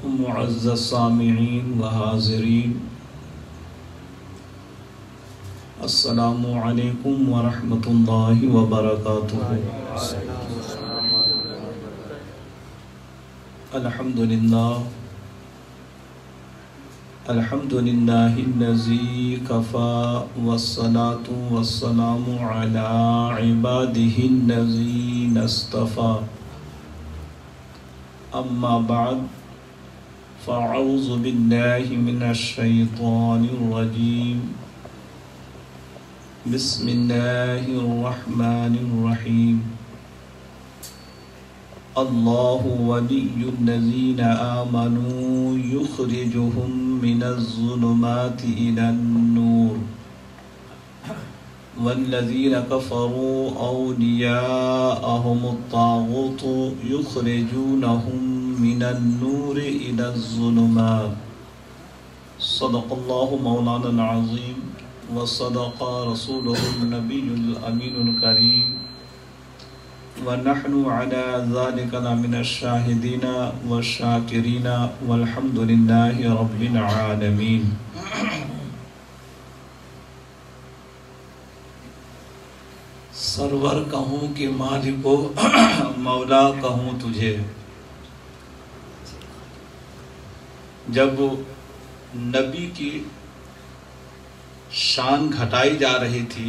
معزز سامعین و حاضرین، السلام علیکم ورحمۃ اللہ وبرکاتہ۔ الحمد للہ الذی کفی والصلاة والسلام علی عبادہ الذین اصطفی، اما بعد فاعوذ باللہ من الشیطان الرجیم، بسم اللہ الرحمن الرحیم۔ اللہ ولی الذین آمنوا یخرجہم من الظلمات الی النور، والذین کفروا اولیاءہم الطاغوت یخرجونہم من النور الی الظلمات۔ صدق اللہ مولانا العظیم وصدق رسولہ النبی الامین الکریم، ونحن على ذلك لمن الشاہدین والشاکرین والحمد للہ رب العالمین۔ سرور کہوں کہ مالک و مولا کہوں تجھے، جب نبی کی شان گھٹائی جا رہی تھی،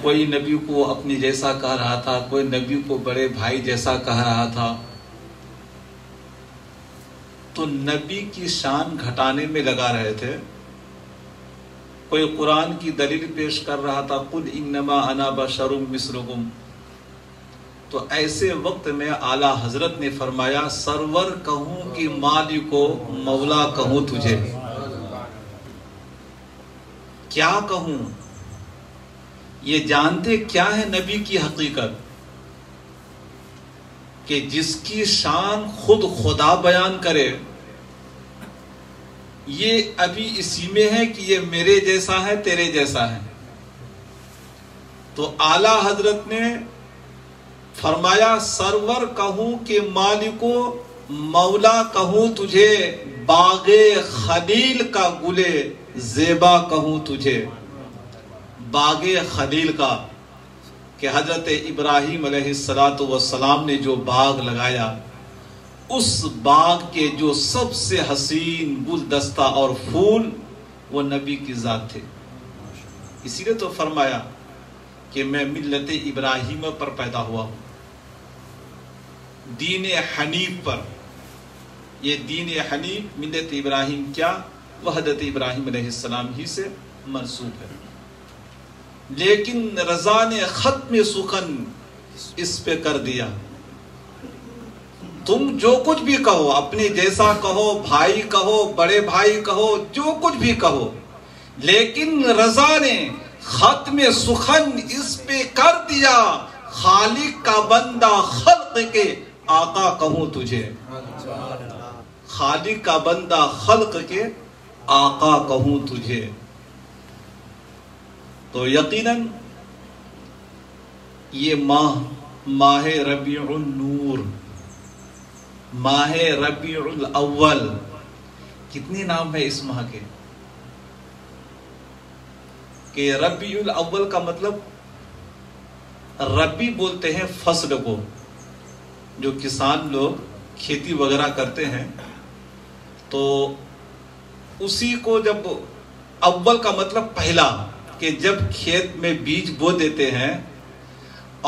کوئی نبی کو اپنے جیسا کہہ رہا تھا، کوئی نبی کو بڑے بھائی جیسا کہہ رہا تھا، تو نبی کی شان گھٹانے میں لگا رہے تھے۔ کوئی قرآن کی دلیل پیش کر رہا تھا، قل انما انا بشر مثلکم، تو ایسے وقت میں اعلیٰ حضرت نے فرمایا سرور کہوں کہ مالک و مولا کہوں تجھے، کیا کہوں؟ یہ جانتے کیا ہے نبی کی حقیقت، کہ جس کی شان خود خدا بیان کرے، یہ ابھی اسی میں ہے کہ یہ میرے جیسا ہے تیرے جیسا ہے۔ تو اعلیٰ حضرت نے فرمایا سرور کہوں کہ مالک و مولا کہوں تجھے، باغ خلیل کا گلے زیبا کہوں تجھے۔ باغ خلیل کا، کہ حضرت ابراہیم علیہ السلام نے جو باغ لگایا، اس باغ کے جو سب سے حسین گلدستہ اور پھول وہ نبی کی ذات تھے۔ اسی لیے تو فرمایا کہ میں ملت ابراہیم پر پیدا ہوا ہوں، دین حنیف پر۔ یہ دین حنیف ملت ابراہیم کیا؟ وہ حضرت ابراہیم علیہ السلام ہی سے منسوب ہے، لیکن رضا نے ختم سخن اس پہ کر دیا۔ تم جو کچھ بھی کہو، اپنے جیسا کہو، بھائی کہو، بڑے بھائی کہو، جو کچھ بھی کہو، لیکن رضا نے ختم سخن اس پہ کر دیا، خالق کا بندہ خلق کے آقا کہوں تجھے، خالق کا بندہ خلق کے آقا کہوں تجھے۔ تو یقیناً یہ ماہ ربیع النور، ماہ ربیع الاول، کتنے نام ہے اس ماہ کے؟ کہ ربیع الاول کا مطلب، ربی بولتے ہیں فصل کو، جو کسان لوگ کھیتی وغیرہ کرتے ہیں، تو اسی کو جب اول کا مطلب پہلا، کہ جب کھیت میں بیج بو دیتے ہیں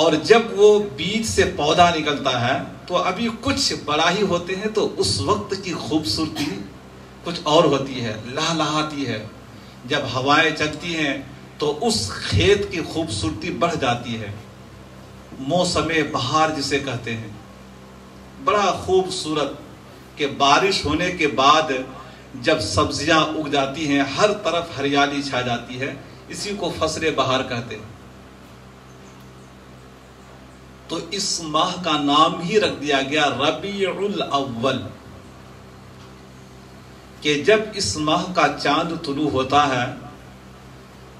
اور جب وہ بیج سے پودا نکلتا ہے تو ابھی کچھ بڑا ہی ہوتے ہیں، تو اس وقت کی خوبصورتی کچھ اور ہوتی ہے، لہلہاتی ہے۔ جب ہوائیں چلتی ہیں تو اس کھیت کی خوبصورتی بڑھ جاتی ہے، موسم بہار جسے کہتے ہیں، بڑا خوبصورت، کہ بارش ہونے کے بعد جب سبزیاں اگ جاتی ہیں، ہر طرف ہریالی چھا جاتی ہے، اسی کو فصل بہار کہتے ہیں۔ تو اس ماہ کا نام ہی رکھ دیا گیا ربیع الاول، کہ جب اس ماہ کا چاند طلوع ہوتا ہے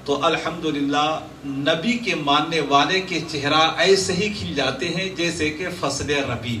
تو الحمدللہ نبی کے ماننے والے کے چہرہ ایسے ہی کھل جاتے ہیں جیسے کہ فصل ربیع۔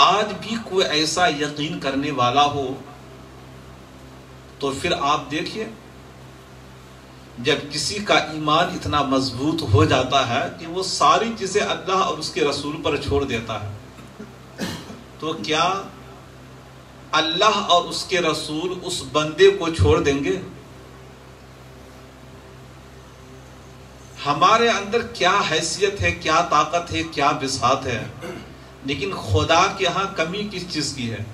آج بھی کوئی ایسا یقین کرنے والا ہو تو پھر آپ دیکھیے جب کسی کا ایمان اتنا مضبوط ہو جاتا ہے کہ وہ ساری چیزیں اللہ اور اس کے رسول پر چھوڑ دیتا ہے، تو کیا اللہ اور اس کے رسول اس بندے کو چھوڑ دیں گے؟ ہمارے اندر کیا حیثیت ہے، کیا طاقت ہے، کیا بساط ہے، لیکن خدا کے ہاں کمی کس چیز کی ہے؟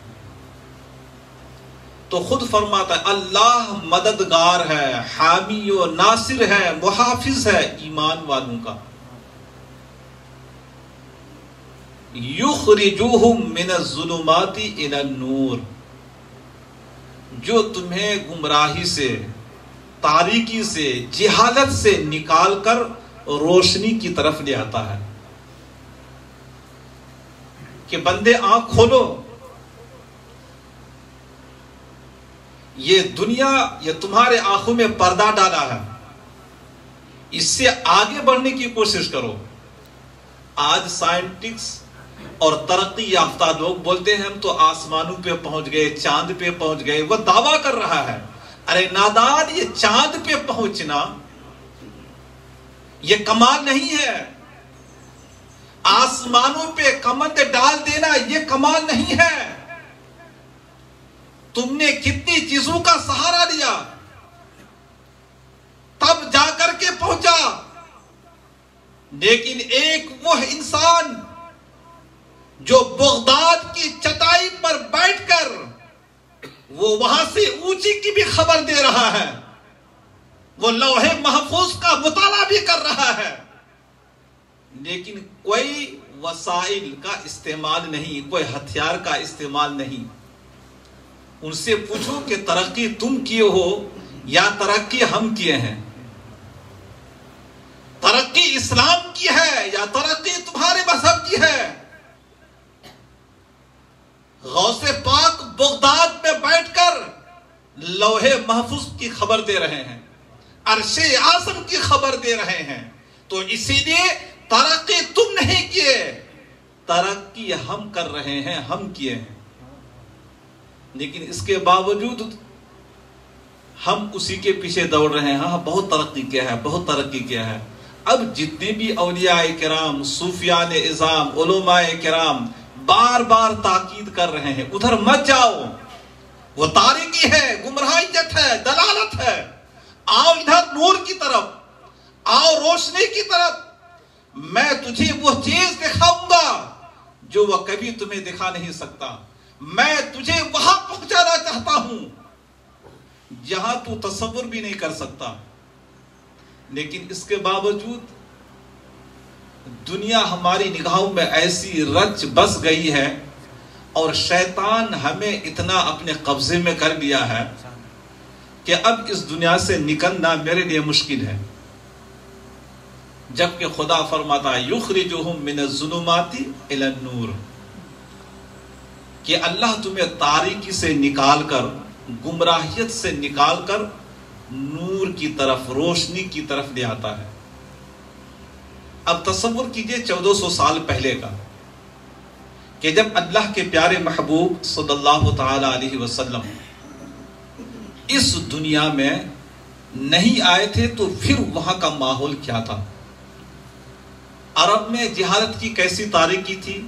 تو خود فرماتا ہے اللہ مددگار ہے، حامی و ناصر ہے، محافظ ہے ایمان والوں کا۔ یخرجوہم من الظلمات الی النور، جو تمہیں گمراہی سے، تاریکی سے، جہالت سے نکال کر روشنی کی طرف لے آتا ہے کہ بندے آنکھ کھولو، یہ دنیا یہ تمہارے آنکھوں میں پردہ ڈالا ہے، اس سے آگے بڑھنے کی کوشش کرو۔ آج سائنٹسٹ اور ترقی یافتہ لوگ بولتے ہیں ہم تو آسمانوں پہ پہنچ گئے، چاند پہ پہنچ گئے، وہ دعویٰ کر رہا ہے۔ ارے نادان، یہ چاند پہ پہنچنا یہ کمال نہیں ہے، آسمانوں پہ کمند ڈال دینا یہ کمال نہیں ہے۔ تم نے کتنی چیزوں کا سہارا لیا تب جا کر کے پہنچا، لیکن ایک وہ انسان جو بغداد کی چٹائی پر بیٹھ کر وہ وہاں سے اونچی کی بھی خبر دے رہا ہے، وہ لوح محفوظ کا مطالعہ بھی کر رہا ہے، لیکن کوئی وسائل کا استعمال نہیں، کوئی ہتھیار کا استعمال نہیں۔ ان سے پوچھو کہ ترقی تم کیے ہو یا ترقی ہم کیے ہیں؟ ترقی اسلام کی ہے یا ترقی تمہارے مذہب کی ہے؟ غوث پاک بغداد میں بیٹھ کر لوح محفوظ کی خبر دے رہے ہیں، عرش اعظم کی خبر دے رہے ہیں، تو اسی لیے ترقی تم نہیں کیے، ترقی ہم کر رہے ہیں، ہم کیے ہیں۔ لیکن اس کے باوجود ہم اسی کے پیچھے دوڑ رہے ہیں، ہاں بہت ترقی کیا ہے، بہت ترقی کیا ہے۔ اب جتنے بھی اولیاء کرام، صوفیان اعظام، علماء کرام بار بار تاکید کر رہے ہیں ادھر مت جاؤ، وہ تاریکی ہے، گمراہیت ہے، دلالت ہے، آؤ ادھر نور کی طرف، آؤ روشنی کی طرف، میں تجھے وہ چیز دکھاؤں گا جو وہ کبھی تمہیں دکھا نہیں سکتا، میں تجھے وہاں پہنچانا چاہتا ہوں جہاں تو تصور بھی نہیں کر سکتا۔ لیکن اس کے باوجود دنیا ہماری نگاہوں میں ایسی رچ بس گئی ہے اور شیطان ہمیں اتنا اپنے قبضے میں کر لیا ہے کہ اب اس دنیا سے نکلنا میرے لیے مشکل ہے، جبکہ خدا فرماتا ہے یخرجہم من الظلمات الی النور، کہ اللہ تمہیں تاریکی سے نکال کر، گمراہیت سے نکال کر نور کی طرف، روشنی کی طرف لے آتا ہے۔ اب تصور کیجئے 1400 سال پہلے کا کہ جب اللہ کے پیارے محبوب صلی اللہ تعالی علیہ وسلم اس دنیا میں نہیں آئے تھے تو پھر وہاں کا ماحول کیا تھا؟ عرب میں جہالت کی کیسی تاریکی تھی؟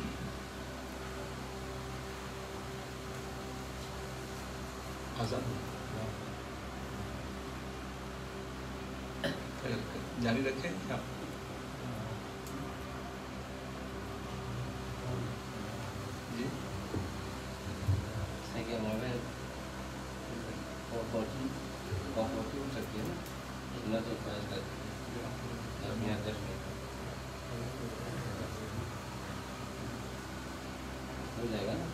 جاری رکھیں کیا؟ جی ہو جائے گا نا؟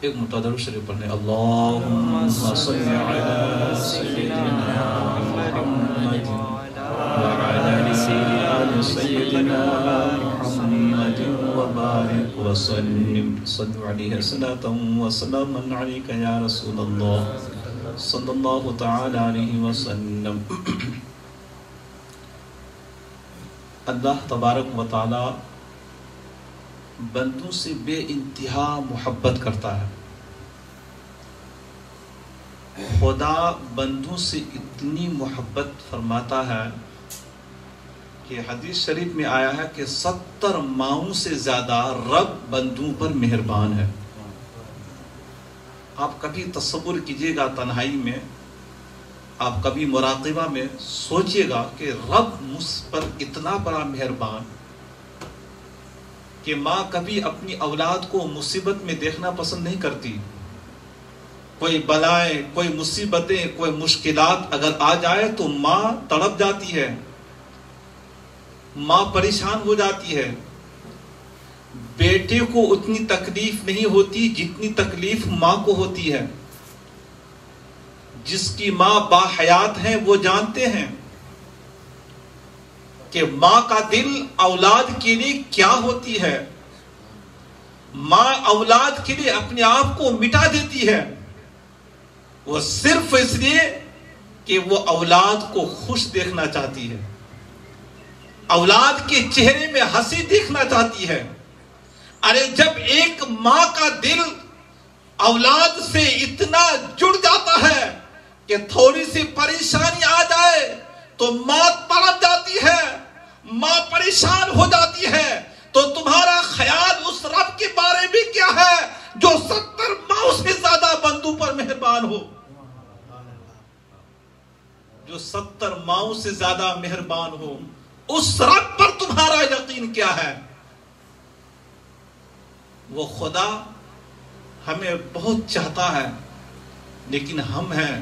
ایک متعدد شریف پڑھنے اللہم صلی علی سیدنا محمد وعلی آل سیدنا محمد وبارک وسلم صلو علیہ صلاة وسلاما علیک یا رسول اللہ صلی اللہ تعالی علیہ وسلم۔ اللہ تبارک و تعالی بندوں سے بے انتہا محبت کرتا ہے۔ خدا بندوں سے اتنی محبت فرماتا ہے کہ حدیث شریف میں آیا ہے کہ 70 ماؤں سے زیادہ رب بندوں پر مہربان ہے۔ آپ کبھی تصور کیجئے گا تنہائی میں، آپ کبھی مراقبہ میں سوچئے گا کہ رب مجھ پر اتنا بڑا مہربان کہ ماں کبھی اپنی اولاد کو مصیبت میں دیکھنا پسند نہیں کرتی۔ کوئی بلائیں، کوئی مصیبتیں، کوئی مشکلات اگر آ جائے تو ماں تڑپ جاتی ہے، ماں پریشان ہو جاتی ہے۔ بیٹے کو اتنی تکلیف نہیں ہوتی جتنی تکلیف ماں کو ہوتی ہے۔ جس کی ماں باحیات ہیں وہ جانتے ہیں کہ ماں کا دل اولاد کے لیے کیا ہوتی ہے۔ ماں اولاد کے لیے اپنے آپ کو مٹا دیتی ہے، وہ صرف اس لیے کہ وہ اولاد کو خوش دیکھنا چاہتی ہے، اولاد کے چہرے میں ہنسی دیکھنا چاہتی ہے۔ ارے جب ایک ماں کا دل اولاد سے اتنا جڑ جاتا ہے کہ تھوڑی سی پریشانی آ جائے تو ماں تڑپ جاتی ہے، ماں پریشان ہو جاتی ہے، تو تمہارا خیال اس رب کے بارے میں کیا ہے جو 70 ماؤں سے زیادہ بندوں پر مہربان ہو، جو 70 ماؤں سے زیادہ مہربان ہو؟ اس رب پر تمہارا یقین کیا ہے؟ وہ خدا ہمیں بہت چاہتا ہے، لیکن ہم ہیں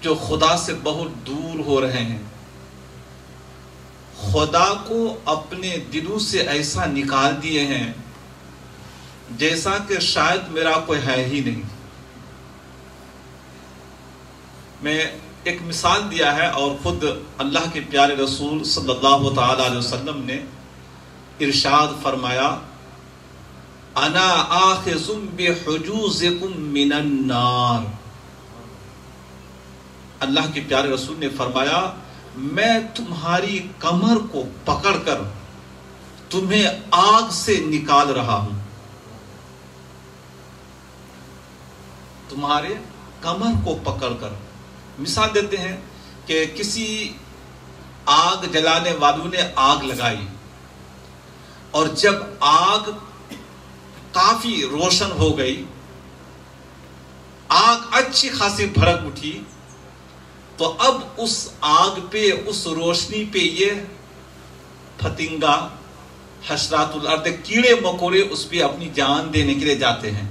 جو خدا سے بہت دور ہو رہے ہیں۔ خدا کو اپنے دلوں سے ایسا نکال دیے ہیں جیسا کہ شاید میرا کوئی ہے ہی نہیں۔ میں ایک مثال دیا ہے، اور خود اللہ کے پیارے رسول صلی اللہ تعالی علیہ وسلم نے ارشاد فرمایا انا آخذ بحجوزکم من النار۔ اللہ کے پیارے رسول نے فرمایا میں تمہاری کمر کو پکڑ کر تمہیں آگ سے نکال رہا ہوں۔ تمہارے کمر کو پکڑ کر۔ مثال دیتے ہیں کہ کسی آگ جلانے والوں نے آگ لگائی، اور جب آگ کافی روشن ہو گئی، آگ اچھی خاصی بھڑک اٹھی، تو اب اس آگ پہ، اس روشنی پہ یہ پھتنگا، حشرات الارض، کیڑے مکوڑے اس پہ اپنی جان دینے کے لیے جاتے ہیں۔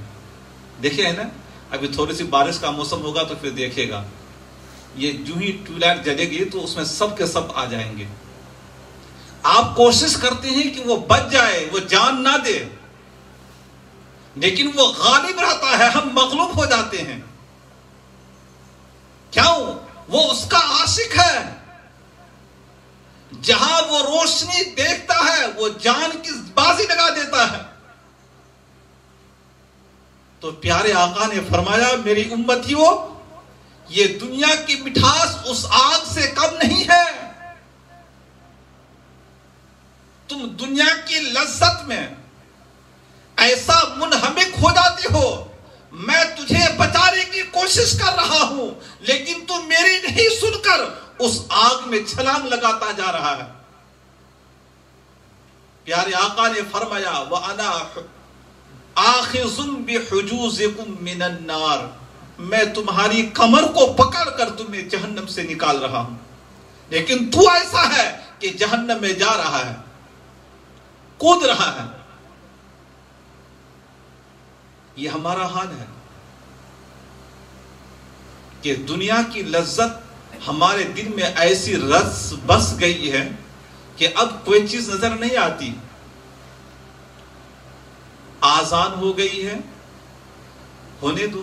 دیکھیں ہے نا، ابھی تھوڑی سی بارش کا موسم ہوگا تو پھر دیکھے گا، یہ جو ہی ٹیوب جلے گی تو اس میں سب کے سب آ جائیں گے۔ آپ کوشش کرتے ہیں کہ وہ بچ جائے، وہ جان نہ دے، لیکن وہ غالب رہتا ہے، ہم مغلوب ہو جاتے ہیں۔ کیوں؟ وہ اس کا عاشق ہے، جہاں وہ روشنی دیکھتا ہے وہ جان کی بازی لگا دیتا ہے۔ تو پیارے آقا نے فرمایا میری امتیوں، یہ دنیا کی مٹھاس اس آگ سے کم نہیں ہے۔ تم دنیا کی لذت میں ایسا منہمک ہو جاتے ہو، میں تجھے بچانے کی کوشش کر رہا ہوں، لیکن تم میری نہیں سن کر اس آگ میں چھلانگ لگاتا جا رہا ہے۔ پیارے آقا نے فرمایا وَأَنَا آخذ بحجوزکم من النار، میں تمہاری کمر کو پکڑ کر تمہیں جہنم سے نکال رہا ہوں، لیکن تو ایسا ہے کہ جہنم میں جا رہا ہے، کود رہا ہے۔ یہ ہمارا حال ہے کہ دنیا کی لذت ہمارے دل میں ایسی رس بس گئی ہے کہ اب کوئی چیز نظر نہیں آتی۔ آذان ہو گئی ہے، ہونے دو،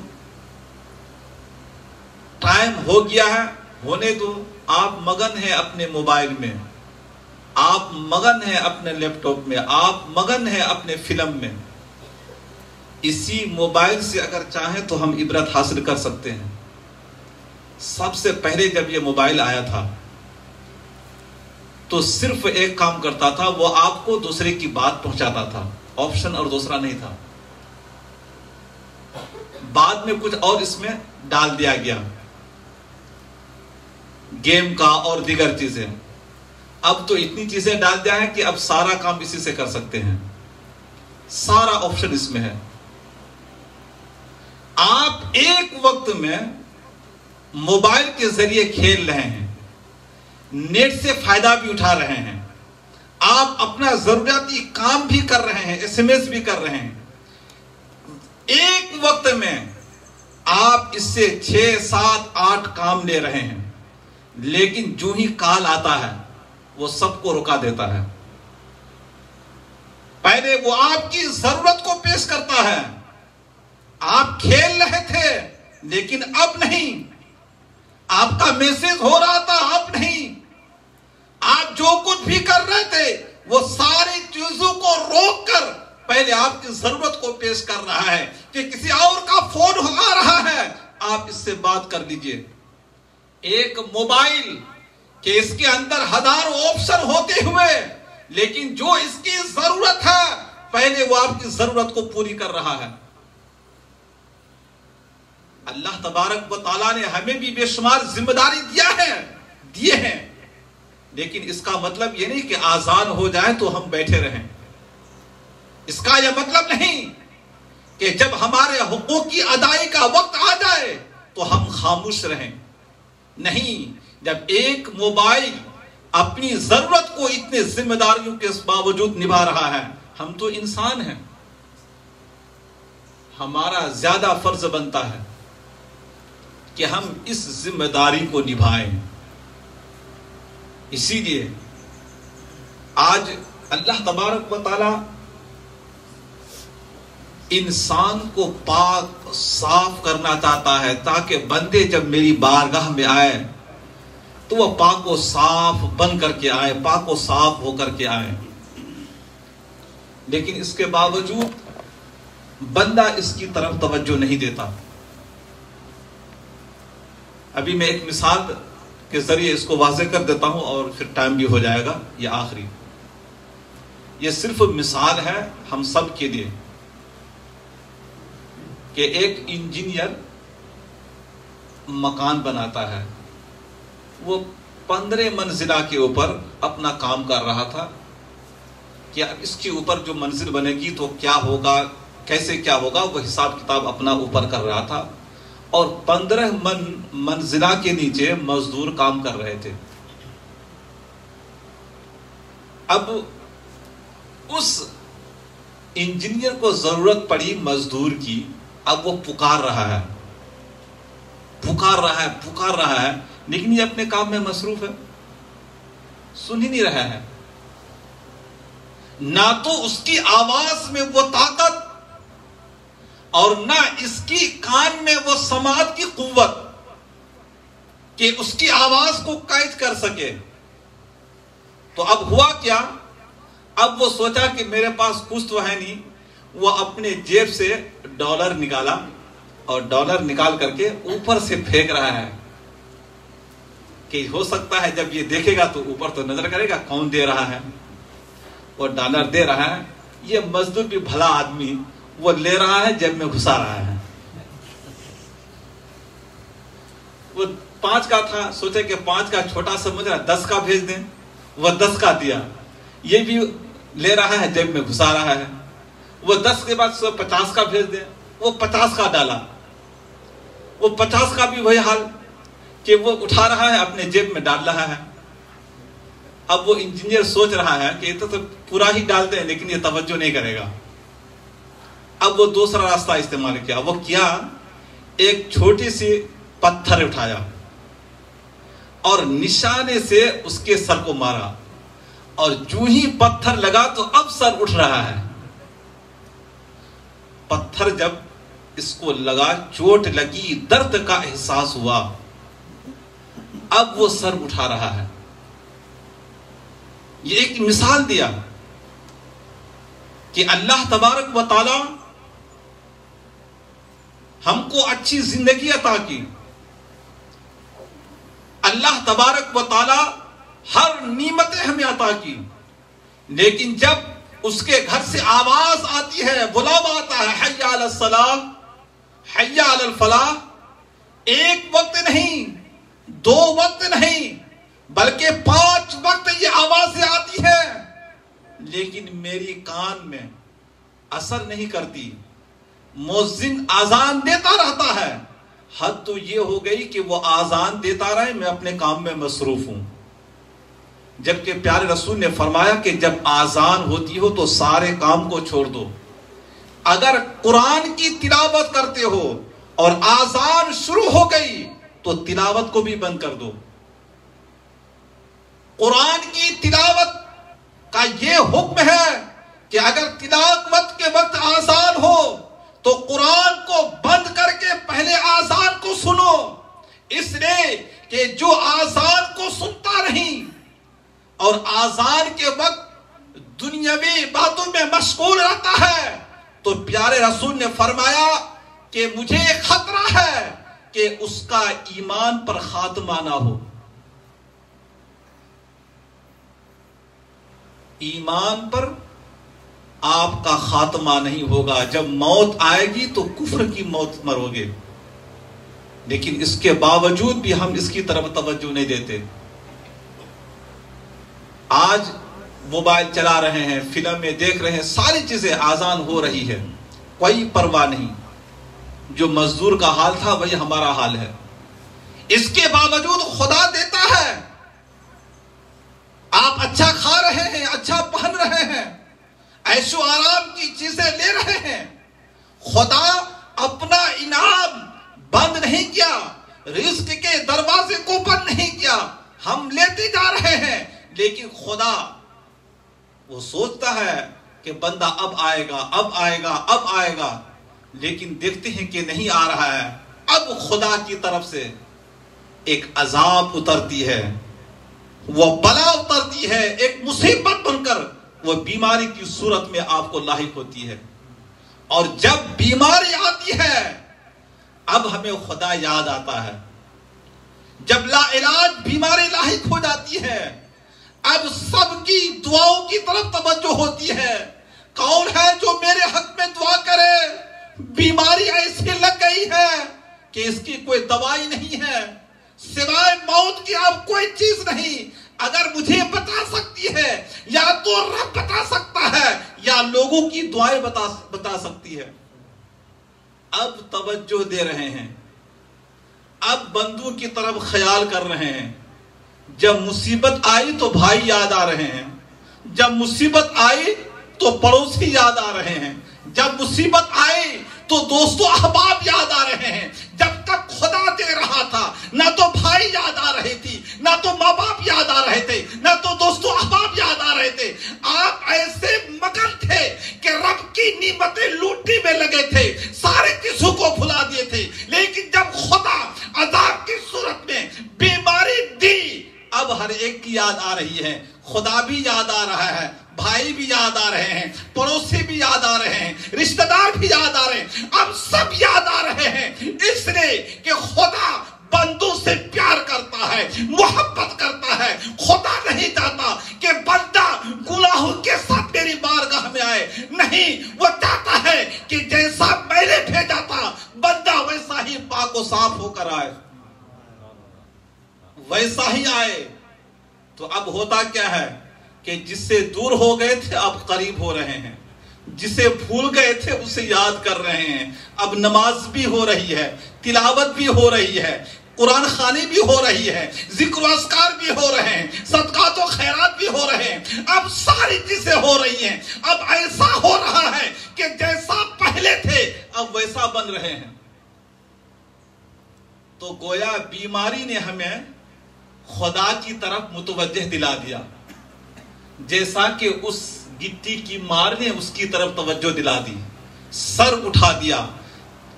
ٹائم ہو گیا ہے، ہونے دو۔ آپ مگن ہیں اپنے موبائل میں، آپ مگن ہیں اپنے لیپ ٹاپ میں، آپ مگن ہیں اپنے فلم میں۔ اسی موبائل سے اگر چاہیں تو ہم عبرت حاصل کر سکتے ہیں۔ سب سے پہلے جب یہ موبائل آیا تھا تو صرف ایک کام کرتا تھا، وہ آپ کو دوسرے کی بات پہنچاتا تھا، آپشن اور دوسرا نہیں تھا۔ بعد میں کچھ اور اس میں ڈال دیا گیا، گیم کا اور دیگر چیزیں۔ اب تو اتنی چیزیں ڈال دیا ہے کہ اب سارا کام اسی سے کر سکتے ہیں، سارا آپشن اس میں ہے۔ آپ ایک وقت میں موبائل کے ذریعے کھیل رہے ہیں، نیٹ سے فائدہ بھی اٹھا رہے ہیں، آپ اپنا ضروریاتی کام بھی کر رہے ہیں، ایس ایم ایس بھی کر رہے ہیں۔ ایک وقت میں آپ اس سے 6 7 8 کام لے رہے ہیں، لیکن جو ہی کال آتا ہے وہ سب کو رکا دیتا ہے۔ پہلے وہ آپ کی ضرورت کو پیش کرتا ہے، آپ کھیل رہے تھے لیکن اب نہیں، آپ کا میسج ہو رہا تھا اب نہیں، آپ جو کچھ بھی کر رہے تھے وہ ساری چیزوں کو روک کر پہلے آپ کی ضرورت کو پیش کر رہا ہے کہ کسی اور کا فون آ رہا ہے، آپ اس سے بات کر لیجئے۔ ایک موبائل کہ اس کے اندر ہزاروں آپشن ہوتے ہوئے، لیکن جو اس کی ضرورت ہے پہلے وہ آپ کی ضرورت کو پوری کر رہا ہے۔ اللہ تبارک و تعالیٰ نے ہمیں بھی بے شمار ذمہ داری دیے ہیں، لیکن اس کا مطلب یہ نہیں کہ آزان ہو جائے تو ہم بیٹھے رہیں۔ اس کا یہ مطلب نہیں کہ جب ہمارے حقوق کی ادائی کا وقت آ جائے تو ہم خاموش رہیں۔ نہیں، جب ایک موبائل اپنی ضرورت کو اتنے ذمہ داریوں کے باوجود نبھا رہا ہے، ہم تو انسان ہیں، ہمارا زیادہ فرض بنتا ہے کہ ہم اس ذمہ داری کو نبھائیں۔ اسی لیے آج اللہ تبارک و تعالی انسان کو پاک صاف کرنا چاہتا ہے تاکہ بندے جب میری بارگاہ میں آئے تو وہ پاک و صاف بن کر کے آئے، پاک و صاف ہو کر کے آئے۔ لیکن اس کے باوجود بندہ اس کی طرف توجہ نہیں دیتا۔ ابھی میں ایک مثال کے ذریعے اس کو واضح کر دیتا ہوں اور پھر ٹائم بھی ہو جائے گا، یہ آخری، یہ صرف مثال ہے ہم سب کے لیے کہ ایک انجینئر مکان بناتا ہے، وہ 15 منزلہ کے اوپر اپنا کام کر رہا تھا کہ اب اس کے اوپر جو منزل بنے گی تو کیا ہوگا، کیسے کیا ہوگا، وہ حساب کتاب اپنا اوپر کر رہا تھا، اور 15 منزلہ کے نیچے مزدور کام کر رہے تھے۔ اب اس انجینئر کو ضرورت پڑی مزدور کی، اب وہ پکار رہا ہے، لیکن یہ اپنے کام میں مصروف ہے، سن ہی نہیں رہا ہے۔ نہ تو اس کی آواز میں وہ طاقت اور نہ اس کی کان میں وہ سماعت کی قوت کہ اس کی آواز کو قید کر سکے۔ تو اب ہوا کیا، اب وہ سوچا کہ میرے پاس کچھ تو ہے نہیں، وہ اپنے جیب سے ڈالر نکالا اور ڈالر نکال کر کے اوپر سے پھینک رہا ہے کہ ہو سکتا ہے جب یہ دیکھے گا تو اوپر تو نظر کرے گا کون دے رہا ہے، وہ ڈالر دے رہا ہے۔ یہ مزدور بھی بھلا آدمی، وہ لے رہا ہے جیب میں گھسا رہا ہے۔ وہ 5 کا تھا، سوچے کہ 5 کا چھوٹا سمجھ رہا، 10 کا بھیج دیں، وہ 10 کا دیا، یہ بھی لے رہا ہے جیب میں گھسا رہا ہے۔ وہ 10 کے بعد 50 کا بھیج دیں، وہ 50 کا ڈالا، وہ 50 کا بھی وہی حال کہ وہ اٹھا رہا ہے اپنے جیب میں ڈال رہا ہے۔ اب وہ انجینئر سوچ رہا ہے کہ یہ تو پورا ہی ڈال دیں لیکن یہ توجہ نہیں کرے گا۔ اب وہ دوسرا راستہ استعمال کیا، وہ کیا، ایک چھوٹی سی پتھر اٹھایا اور نشانے سے اس کے سر کو مارا، اور جو ہی پتھر لگا تو اب سر اٹھ رہا ہے۔ پتھر جب اس کو لگا، چوٹ لگی، درد کا احساس ہوا، اب وہ سر اٹھا رہا ہے۔ یہ ایک مثال دیا کہ اللہ تبارک و تعالی ہم کو اچھی زندگی عطا کی، اللہ تبارک و تعالی ہر نعمتیں ہمیں عطا کی، لیکن جب اس کے گھر سے آواز آتی ہے، بلاوا آتا ہے، حی علی الصلاۃ، حی علی الفلاح، ایک وقت نہیں، دو وقت نہیں، بلکہ 5 وقت یہ آوازیں آتی ہے، لیکن میری کان میں اثر نہیں کرتی۔ مؤذن آذان دیتا رہتا ہے، حد تو یہ ہو گئی کہ وہ آذان دیتا رہے، میں اپنے کام میں مصروف ہوں۔ جبکہ پیارے رسول نے فرمایا کہ جب آذان ہوتی ہو تو سارے کام کو چھوڑ دو، اگر قرآن کی تلاوت کرتے ہو اور آذان شروع ہو گئی تو تلاوت کو بھی بند کر دو۔ قرآن کی تلاوت کا یہ حکم ہے کہ اگر تلاوت کے وقت آذان ہو تو قرآن کو بند کر کے پہلے آذان کو سنو، اس لیے کہ جو آذان کو سنتا نہیں اور آذان کے وقت دنیاوی باتوں میں مشغول رہتا ہے تو پیارے رسول نے فرمایا کہ مجھے خطرہ ہے کہ اس کا ایمان پر خاتمہ نہ ہو۔ ایمان پر آپ کا خاتمہ نہیں ہوگا، جب موت آئے گی تو کفر کی موت مرو گے، لیکن اس کے باوجود بھی ہم اس کی طرف توجہ نہیں دیتے۔ آج موبائل چلا رہے ہیں، فلمیں دیکھ رہے ہیں، ساری چیزیں آذان ہو رہی ہے، کوئی پرواہ نہیں۔ جو مزدور کا حال تھا وہی ہمارا حال ہے، اس کے باوجود خدا دیتا ہے۔ آپ اچھا کھا رہے ہیں، اچھا پہن رہے ہیں، عیش و آرام کی چیزیں لے رہے ہیں، خدا اپنا انعام بند نہیں کیا، رزق کے دروازے کو بند نہیں کیا، ہم لیتے جا رہے ہیں، لیکن خدا وہ سوچتا ہے کہ بندہ اب آئے گا، اب آئے گا، اب آئے گا، لیکن دیکھتے ہیں کہ نہیں آ رہا ہے۔ اب خدا کی طرف سے ایک عذاب اترتی ہے، وہ بلا اترتی ہے، ایک مصیبت بن کر وہ بیماری کی صورت میں آپ کو لاحق ہوتی ہے۔ اور جب بیماری آتی ہے اب ہمیں خدا یاد آتا ہے۔ جب لا علاج بیماری لاحق ہو جاتی ہے اب سب کی دعاؤں کی طرف توجہ ہوتی ہے، کون ہے جو میرے حق میں دعا کرے؟ بیماری ایسی لگ گئی ہے کہ اس کی کوئی دوائی نہیں ہے، سوائے موت کی اب کوئی چیز نہیں۔ اگر مجھے بتا سکتی ہے یا تو رب بتا سکتا ہے یا لوگوں کی دعائیں بتا سکتی ہے۔ اب توجہ دے رہے ہیں، اب بندوں کی طرف خیال کر رہے ہیں۔ جب مصیبت آئی تو بھائی یاد آ رہے ہیں، جب مصیبت آئی تو پڑوسی یاد آ رہے ہیں، جب مصیبت آئی تو دوستو احباب یاد آ رہے ہیں۔ جب تک خدا دے رہا تھا نہ تو بھائی یاد آ رہی تھی، نہ تو ماں باپ یاد آ رہے تھے، نہ تو دوستو احباب یاد آ رہے تھے۔ آپ ایسے مگن تھے کہ رب کی نعمتیں لوٹنے میں لگے تھے، سارے چیزوں کو بھلا دیے تھے، لیکن جب خدا عذاب کی صورت میں بیماری دی اب ہر ایک کی یاد آ رہی ہے۔ خدا بھی یاد آ رہا ہے، بھائی بھی یاد آ رہے ہیں، پڑوسی بھی یاد آ رہے ہیں، رشتہ دار بھی یاد آ رہے ہیں، اب سب یاد آ رہے ہیں، اس لیے کہ خدا بندوں سے پیار کرتا ہے، محبت کرتا ہے۔ خدا نہیں چاہتا کہ بندہ گناہوں کے ساتھ میری بارگاہ میں آئے، نہیں، وہ چاہتا ہے کہ جیسا میں نے بھیجا تھا بندہ ویسا ہی پاک و صاف ہو کر آئے، ویسا ہی آئے۔ تو اب ہوتا کیا ہے کہ جس سے دور ہو گئے تھے اب قریب ہو رہے ہیں، جسے بھول گئے تھے اسے یاد کر رہے ہیں۔ اب نماز بھی ہو رہی ہے، تلاوت بھی ہو رہی ہے، قرآن خوانی بھی ہو رہی ہے، ذکر و اذکار بھی ہو رہے ہیں، صدقات و خیرات بھی ہو رہے ہیں، اب ساری چیزیں ہو رہی ہیں۔ اب ایسا ہو رہا ہے کہ جیسا پہلے تھے اب ویسا بن رہے ہیں۔ تو گویا بیماری نے ہمیں خدا کی طرف متوجہ دلا دیا، جیسا کہ اس گٹی کی مار نے اس کی طرف توجہ دلا دی، سر اٹھا دیا۔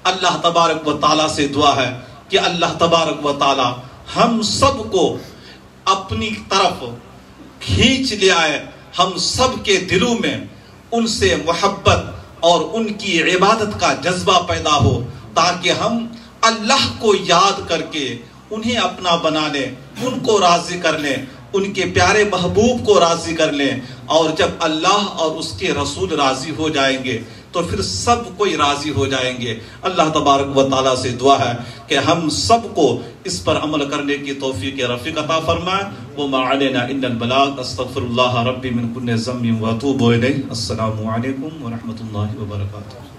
اللہ تبارک و تعالیٰ سے دعا ہے کہ اللہ تبارک و تعالیٰ ہم سب کو اپنی طرف کھینچ لے آئے، ہم سب کے دلوں میں ان سے محبت اور ان کی عبادت کا جذبہ پیدا ہو، تاکہ ہم اللہ کو یاد کر کے انہیں اپنا بنا لیں، ان کو راضی کر لیں، ان کے پیارے محبوب کو راضی کر لیں، اور جب اللہ اور اس کے رسول راضی ہو جائیں گے تو پھر سب کوئی راضی ہو جائیں گے۔ اللہ تبارک و تعالیٰ سے دعا ہے کہ ہم سب کو اس پر عمل کرنے کی توفیق رفیق عطا فرمائے۔ وما علینا الا البلاغ، استغفر اللہ ربی من کل ذنب واتوب الیہ۔ السلام علیکم ورحمۃ اللہ وبرکاتہ۔